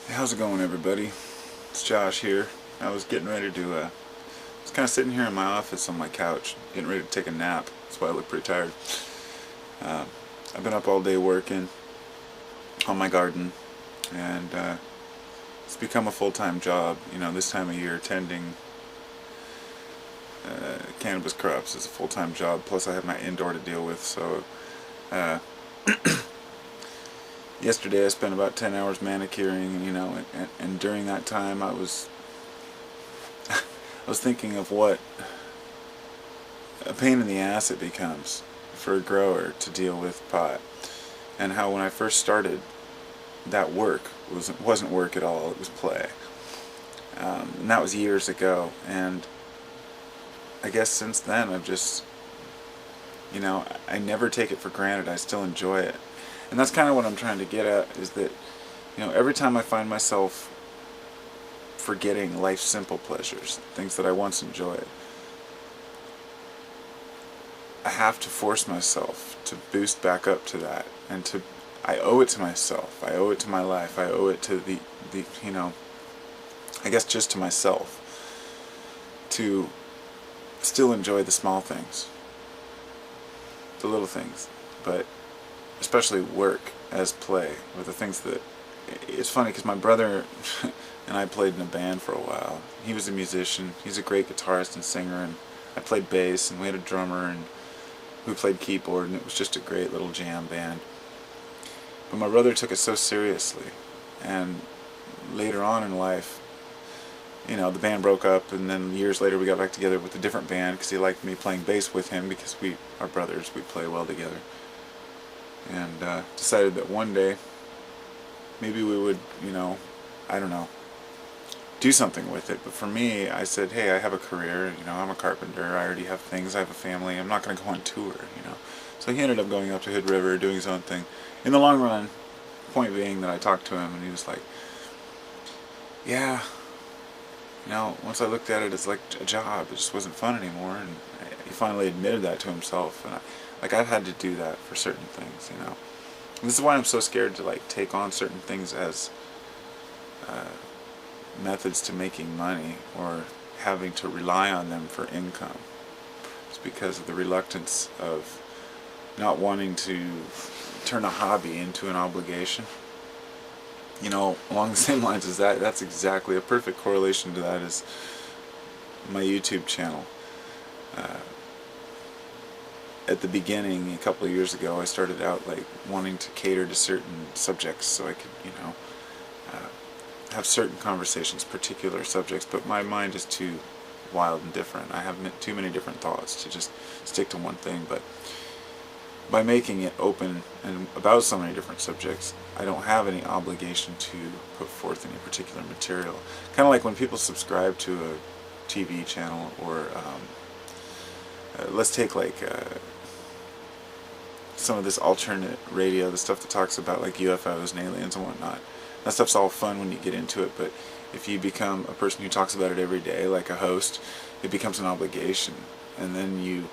Hey, how's it going, everybody? It's Josh here. I was getting ready to, I was kind of sitting here in my office on my couch, getting ready to take a nap. That's why I look pretty tired. Uh, I've been up all day working on my garden, and it's become a full-time job. You know, this time of year, tending cannabis crops is a full-time job. Plus, I have my indoor to deal with. So, uh, yesterday I spent about 10 hours manicuring. You know, and during that time, I was thinking of what a pain in the ass it becomes for a grower to deal with pot, and how when I first started, that work wasn't work at all. It was play, and that was years ago. And I guess since then, I've just, you know, I never take it for granted. I still enjoy it, and that's kind of what I'm trying to get at. Is that, you know, every time I find myself forgetting life's simple pleasures, things that I once enjoyed, I have to force myself to boost back up to that, and I owe it to myself. I owe it to my life. I owe it to the you know, I guess just to myself, to still enjoy the small things, the little things, but especially work as play, with the things that, it's funny because my brother and I played in a band for a while. He was a musician. He's a great guitarist and singer, and I played bass, and we had a drummer, and we played keyboard, and it was just a great little jam band. But my brother took it so seriously, and later on in life, you know, the band broke up, and then years later we got back together with a different band because he liked me playing bass with him, because we are brothers, we play well together. And decided that one day maybe we would, you know, I don't know, do something with it. But for me, I said, hey, I have a career, you know, I'm a carpenter, I already have things, I have a family, I'm not going to go on tour, you know. So he ended up going up to Hood River, doing his own thing. In the long run, point being that I talked to him, and he was like, yeah, you know, once I looked at it as like a job, it just wasn't fun anymore. And he finally admitted that to himself. And I've had to do that for certain things, you know. And this is why I'm so scared to like take on certain things as methods to making money, or having to rely on them for income. It's because of the reluctance of not wanting to turn a hobby into an obligation. You know, along the same lines as that, that's exactly a perfect correlation to that is my YouTube channel. At the beginning, a couple of years ago, I started out like wanting to cater to certain subjects so I could, you know, have certain conversations, particular subjects, but my mind is too wild and different. I have too many different thoughts to just stick to one thing. But by making it open and about so many different subjects, I don't have any obligation to put forth any particular material. Kind of like when people subscribe to a TV channel, or let's take like some of this alternate radio, the stuff that talks about like UFOs and aliens and whatnot. That stuff's all fun when you get into it, but if you become a person who talks about it every day, like a host, it becomes an obligation, and then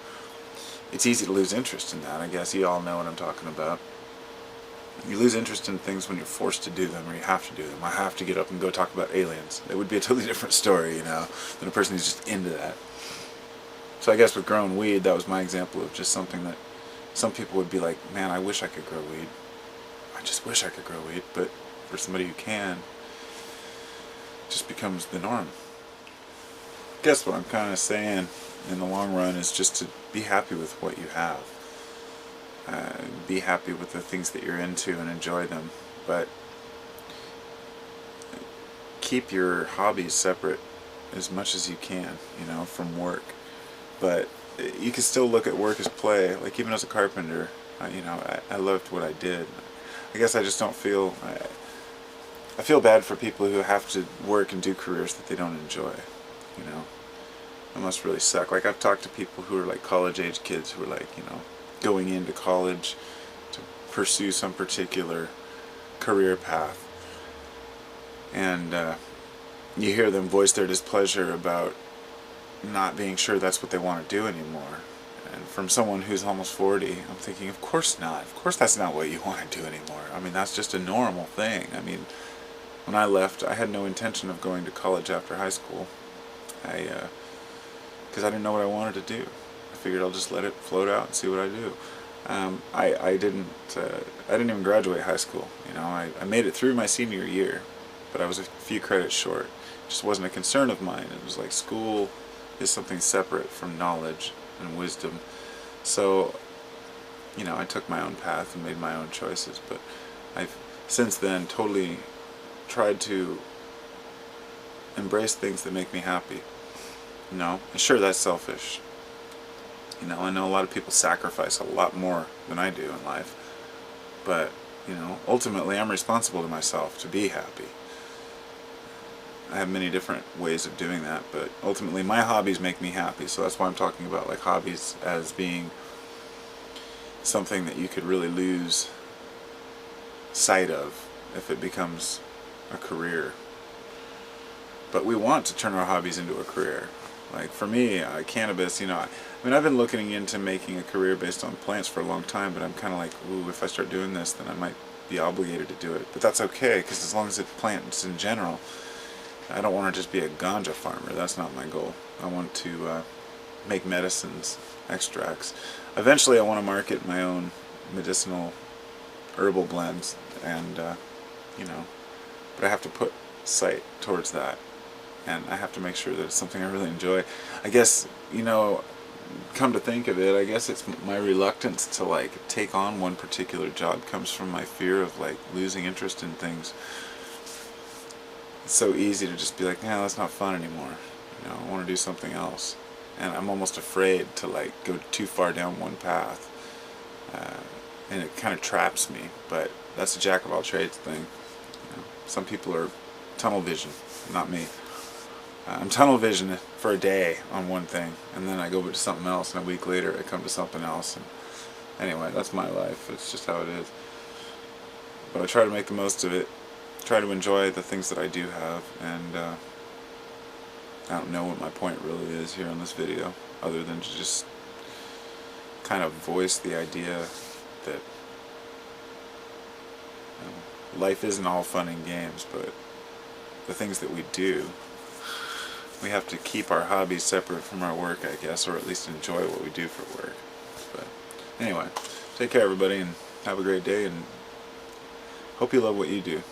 it's easy to lose interest in that. I guess you all know what I'm talking about. You lose interest in things when you're forced to do them, or you have to do them. I have to get up and go talk about aliens. It would be a totally different story, you know, than a person who's just into that. So I guess with growing weed, that was my example of just something that some people would be like, man, I wish I could grow weed. I just wish I could grow weed. But for somebody who can, it just becomes the norm. Guess what I'm kind of saying in the long run is just to be happy with what you have. Be happy with the things that you're into and enjoy them. But keep your hobbies separate as much as you can, you know, from work. But you can still look at work as play. Like even as a carpenter, you know, I loved what I did. I guess I just don't feel, I feel bad for people who have to work and do careers that they don't enjoy, you know. It must really suck. Like I've talked to people who are like college age kids who are like, you know, going into college to pursue some particular career path. And you hear them voice their displeasure about not being sure that's what they want to do anymore. And from someone who's almost 40, I'm thinking, of course not. Of course that's not what you want to do anymore. I mean, that's just a normal thing. I mean, when I left, I had no intention of going to college after high school. Because I didn't know what I wanted to do. I figured I'll just let it float out and see what I do. I didn't even graduate high school. You know, I made it through my senior year, but I was a few credits short. It just wasn't a concern of mine. It was like school is something separate from knowledge and wisdom. So, you know, I took my own path and made my own choices. But I've since then totally tried to embrace things that make me happy. You know, and sure, that's selfish. You know, I know a lot of people sacrifice a lot more than I do in life, but, you know, ultimately I'm responsible to myself to be happy. I have many different ways of doing that, but ultimately my hobbies make me happy, so that's why I'm talking about like hobbies as being something that you could really lose sight of if it becomes a career. But we want to turn our hobbies into a career. Like for me, cannabis, you know, I mean, I've been looking into making a career based on plants for a long time, but I'm kind of like, ooh, if I start doing this, then I might be obligated to do it. But that's okay, because as long as it's plants in general, I don't want to just be a ganja farmer. That's not my goal. I want to make medicines, extracts. Eventually I want to market my own medicinal herbal blends, and, you know, but I have to put sight towards that. And I have to make sure that it's something I really enjoy. I guess, you know, come to think of it, I guess it's my reluctance to like take on one particular job comes from my fear of like losing interest in things. It's so easy to just be like, nah, that's not fun anymore. You know, I want to do something else. And I'm almost afraid to like go too far down one path. And it kind of traps me, but that's a jack of all trades thing. You know, some people are tunnel vision, not me. I'm tunnel vision for a day on one thing, and then I go to something else, and a week later I come to something else. And anyway, that's my life. It's just how it is. But I try to make the most of it, try to enjoy the things that I do have, and I don't know what my point really is here on this video, other than to just kind of voice the idea that life isn't all fun and games, but the things that we do, we have to keep our hobbies separate from our work, I guess, or at least enjoy what we do for work. But anyway, take care everybody, and have a great day, and hope you love what you do.